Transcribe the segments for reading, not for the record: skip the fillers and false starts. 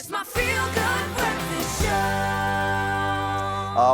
It's my feel-good breakfast show.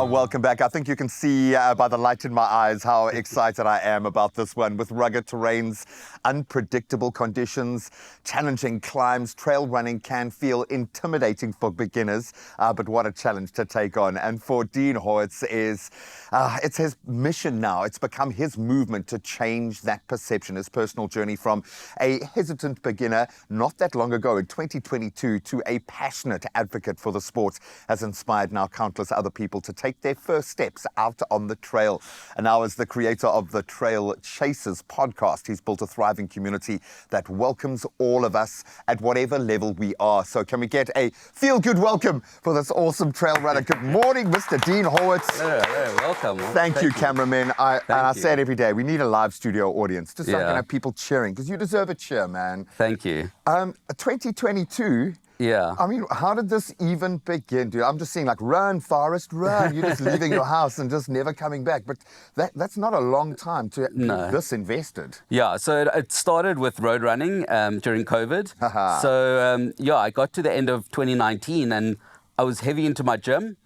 Welcome back. I think you can see by the light in my eyes how excited I am about this one. With rugged terrains, unpredictable conditions, challenging climbs, trail running can feel intimidating for beginners, but what a challenge to take on. And for Dean Horwitz, it's his mission now. It's become his movement to change that perception, his personal journey from a hesitant beginner not that long ago in 2022 to a passionate advocate for the sport has inspired now countless other people to take their first steps out on the trail. And now, as the creator of the Trail Chasers podcast, he's built a thriving community that welcomes all of us at whatever level we are. So can we get a feel-good welcome for this awesome trail runner? Good morning, Mr. Dean Horwitz. Hey, welcome. Thank you, cameraman. I say it every day. We need a live studio audience just so I can have people cheering, because you deserve a cheer, man. Thank you. 2022. Yeah. I mean, how did this even begin, dude? I'm just seeing like, run, Forrest, run. You're just leaving your house and just never coming back. But that's not a long time to be this invested. Yeah, so it started with road running during COVID. So, I got to the end of 2019 and I was heavy into my gym.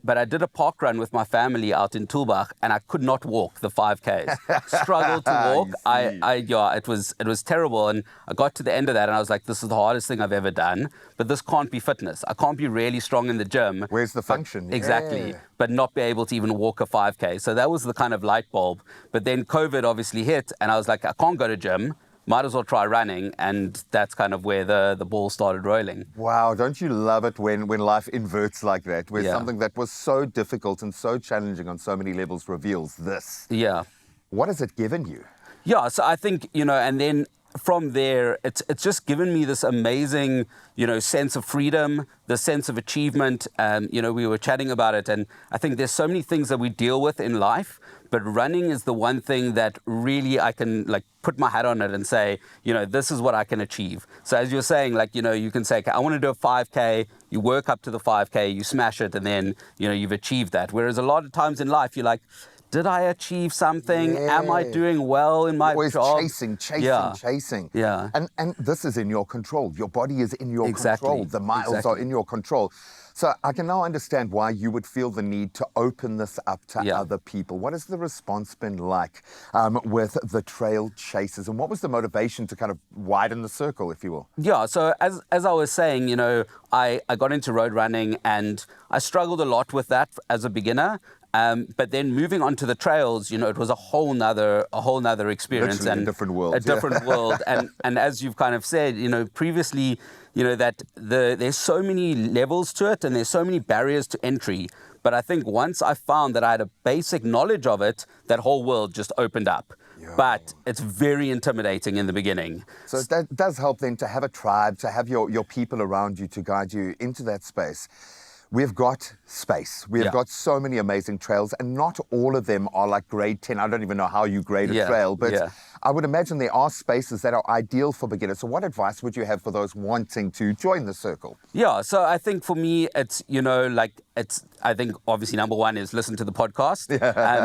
But I did a park run with my family out in Tulbach, and I could not walk the 5Ks. Struggled to walk. It was terrible. And I got to the end of that, and I was like, this is the hardest thing I've ever done. But this can't be fitness. I can't be really strong in the gym. Where's the function? Exactly. But not be able to even walk a 5K. So that was the kind of light bulb. But then COVID obviously hit, and I was like, I can't go to gym. Might as well try running, and that's kind of where the ball started rolling. Wow, don't you love it when life inverts like that, where something that was so difficult and so challenging on so many levels reveals this? Yeah. What has it given you? Yeah, so I think, and then from there, it's just given me this amazing, sense of freedom, the sense of achievement. We were chatting about it, and I think there's so many things that we deal with in life, but running is the one thing that really I can put my hat on it and say, this is what I can achieve. So as you're saying, you can say, okay, I want to do a 5K, you work up to the 5K, you smash it, and then, you've achieved that. Whereas a lot of times in life, you're like, did I achieve something? Yeah. Am I doing well in my job? Always chasing. Yeah. And this is in your control. Your body is in your control. The miles are in your control. So I can now understand why you would feel the need to open this up to other people. What has the response been like with the Trail Chasers? And what was the motivation to kind of widen the circle, if you will? Yeah, so as I was saying, I got into road running and I struggled a lot with that as a beginner. But then moving on to the trails, it was a whole nother experience. Literally and a different world. A different world. And as you've kind of said, previously, that there's so many levels to it and there's so many barriers to entry. But I think once I found that I had a basic knowledge of it, that whole world just opened up. Yeah. But it's very intimidating in the beginning. So that does help then to have a tribe, to have your people around you to guide you into that space. We've got space. We've got so many amazing trails, and not all of them are like grade 10. I don't even know how you grade a trail, but I would imagine there are spaces that are ideal for beginners. So what advice would you have for those wanting to join the circle? Yeah, so I think for me, it's, I think obviously number one is listen to the podcast,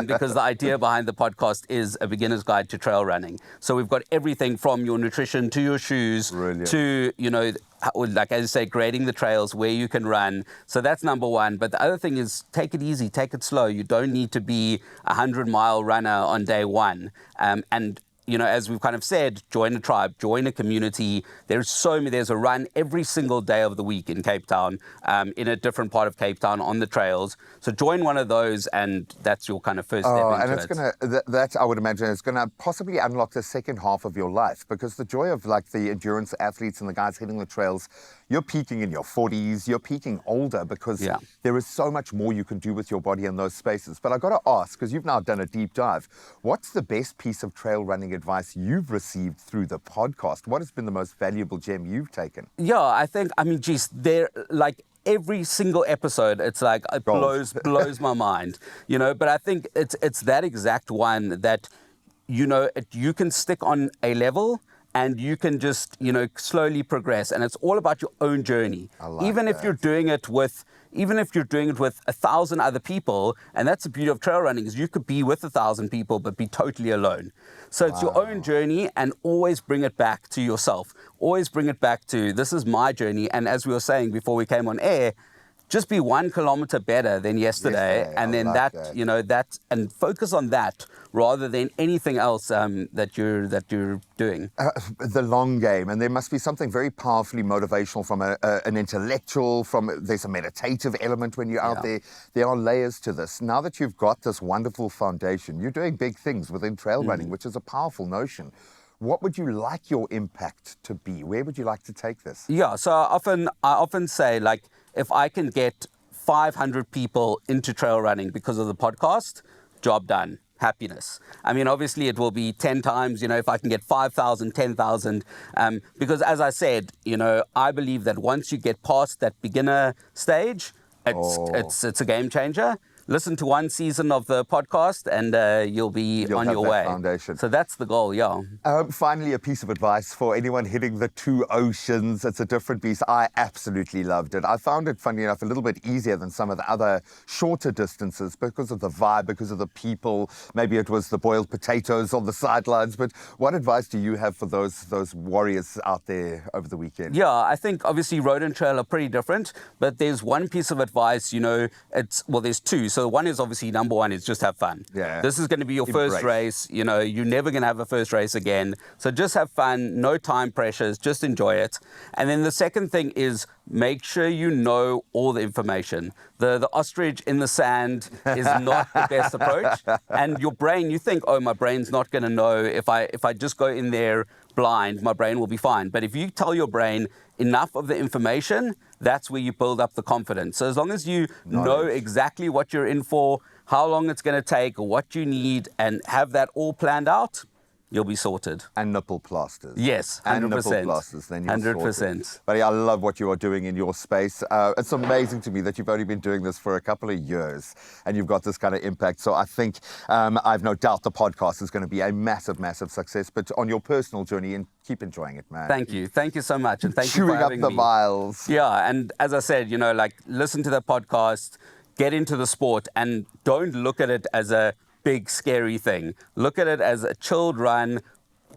because the idea behind the podcast is a beginner's guide to trail running. So we've got everything from your nutrition to your shoes to, like as you say, grading the trails, where you can run. So that's number one. But the other thing is take it easy, take it slow. You don't need to be a 100-mile runner on day one. And as we've kind of said, join a tribe, join a community. There's a run every single day of the week in Cape Town, in a different part of Cape Town on the trails. So join one of those, and that's your kind of first step into it. That I would imagine is going to possibly unlock the second half of your life, because the joy of the endurance athletes and the guys hitting the trails, you're peaking in your 40s, you're peaking older, because there is so much more you can do with your body in those spaces. But I got to ask, because you've now done a deep dive, what's the best piece of trail running advice you've received through the podcast? What has been the most valuable gem you've taken? Yeah, they're like every single episode, it's like it blows my mind, But I think it's that exact one that, you can stick on a level and you can just, slowly progress. And it's all about your own journey. I like even if that. you're doing it with 1,000 other people, and that's the beauty of trail running, is you could be with 1,000 people but be totally alone. So it's your own journey, and always bring it back to yourself. Always bring it back to, this is my journey. And as we were saying before we came on air, just be 1 kilometer better than yesterday, and then that, and focus on that rather than anything else that you're doing. The long game, and there must be something very powerfully motivational from an intellectual, there's a meditative element when you're out there. There are layers to this. Now that you've got this wonderful foundation, you're doing big things within trail running, which is a powerful notion. What would you like your impact to be? Where would you like to take this? Yeah, so I often say, like, if I can get 500 people into trail running because of the podcast, job done, happiness. I mean, obviously it will be 10 times, if I can get 5,000, 10,000, because as I said, I believe that once you get past that beginner stage, it's a game changer. Listen to one season of the podcast and you'll be on your way. Foundation. So that's the goal, yeah. Finally, a piece of advice for anyone hitting the 2 oceans. It's a different beast. I absolutely loved it. I found it, funny enough, a little bit easier than some of the other shorter distances because of the vibe, because of the people. Maybe it was the boiled potatoes on the sidelines. But what advice do you have for those warriors out there over the weekend? Yeah, I think obviously road and trail are pretty different, but there's one piece of advice, there's 2. So one is obviously, number one is just have fun. Yeah. This is going to be your first race. You're never going to have a first race again. So just have fun, no time pressures, just enjoy it. And then the second thing is make sure you know all the information. The ostrich in the sand is not the best approach. And your brain, you think, oh, my brain's not going to know. If I just go in there blind, my brain will be fine. But if you tell your brain enough of the information, that's where you build up the confidence. So as long as you know exactly what you're in for, how long it's going to take, what you need, and have that all planned out, you'll be sorted. And nipple plasters. Yes, 100%. And nipple plasters, then you're 100%. sorted. Buddy, I love what you are doing in your space. It's amazing to me that you've only been doing this for a couple of years and you've got this kind of impact. So I think I've no doubt the podcast is going to be a massive, massive success. But on your personal journey, and keep enjoying it, man. Thank you. Thank you so much. And thank you for having me. Chewing up the miles. Yeah, and as I said, listen to the podcast, get into the sport, and don't look at it as a big, scary thing. Look at it as a chilled run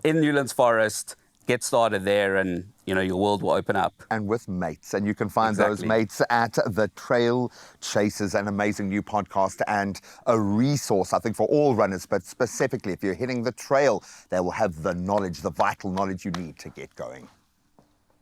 in Newlands Forest. Get started there and, your world will open up. And with mates. And you can find those mates at The Trail Chasers, an amazing new podcast and a resource, I think, for all runners. But specifically, if you're hitting the trail, they will have the knowledge, the vital knowledge you need to get going.